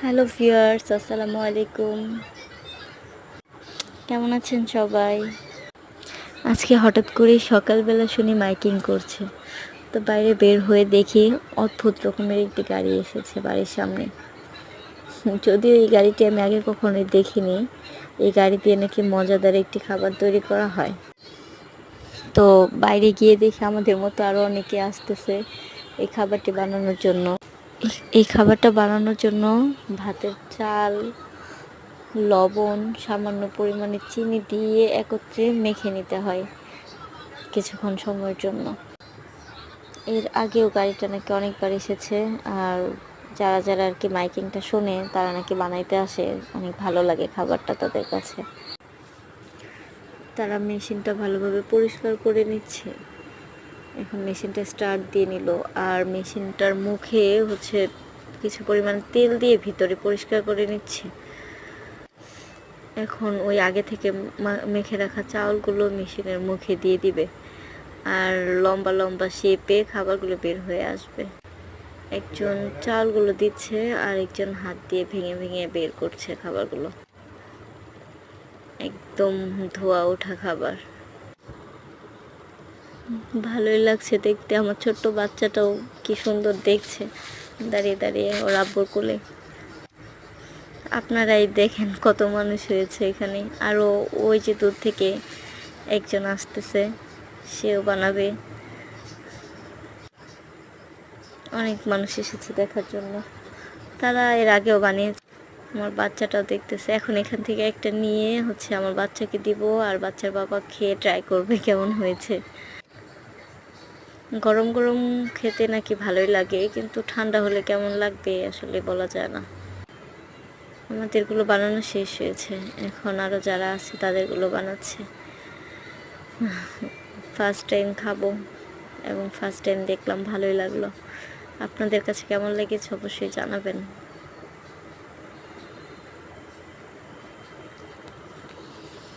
Hello viewers, আসসালামু আলাইকুম। কেমন আছেন সবাই? আজকে হঠাৎ করেই সকালবেলা শুনি মাইকিং করছে। তো বাইরে বের হয়ে দেখি অদ্ভুত রকমের একটি গাড়ি এসেছে বাড়ির সামনে। যদিও এই গাড়িটি আমি আগে কখনোই দেখিনি। এই গাড়ি দিয়ে নাকি মজাদার একটি খাবার তৈরি করা হয়। তো বাইরে গিয়ে দেখি আমাদের মতো আরও অনেকে আসতেছে এই খাবারটি বানানোর জন্য। এই খাবারটা বানানোর জন্য ভাতের চাল, লবণ, সামান্য পরিমাণে চিনি দিয়ে একত্রে মেখে নিতে হয় কিছুক্ষণ সময়ের জন্য। এর আগেও গাড়িটা নাকি অনেকবার এসেছে, আর যারা যারা আর কি মাইকিংটা শোনে তারা নাকি বানাইতে আসে, অনেক ভালো লাগে খাবারটা তাদের কাছে। তারা মেশিনটা ভালোভাবে পরিষ্কার করে নিচ্ছে। এখন মেশিনটা স্টার্ট দিয়ে নিল, আর মেশিনটার মুখে কিছু পরিমাণ তেল দিয়ে ভিতরে পরিষ্কার করে নিচ্ছে। এখন ওই আগে থেকে মেখে রাখা চাউলগুলো মেশিনের মুখে দিয়ে দিবে, আর লম্বা লম্বা শেপে খাবারগুলো বের হয়ে আসবে। একজন চাউলগুলো দিচ্ছে আর একজন হাত দিয়ে ভেঙে ভেঙে বের করছে খাবারগুলো। একদম ধোয়া ওঠা খাবার, ভালোই লাগছে দেখতে। আমার ছোট্ট বাচ্চাটাও কি সুন্দর দেখছে দাঁড়িয়ে দাঁড়িয়ে ওর আব্বুর কোলে। আপনারাই দেখেন কত মানুষ হয়েছে এখানে। আরও ওই যে দূর থেকে একজন আসতেছে, সেও বানাবে। অনেক মানুষ এসেছে দেখার জন্য, তারা এর আগেও বানিয়েছে। আমার বাচ্চাটাও দেখতেছে। এখন এখান থেকে একটা নিয়ে আমার বাচ্চাকে দিব, আর বাচ্চার বাবা খেয়ে ট্রাই করবে কেমন হয়েছে। গরম গরম খেতে নাকি ভালোই লাগে, কিন্তু ঠান্ডা হলে কেমন লাগবে আসলে বলা যায় না। আমাদেরগুলো বানানো শেষ হয়েছে, এখন আরও যারা আছে তাদেরগুলো বানাচ্ছে। ফার্স্ট টাইম খাবো এবং ফার্স্ট টাইম দেখলাম, ভালোই লাগলো। আপনাদের কাছে কেমন লেগেছে অবশ্যই জানাবেন।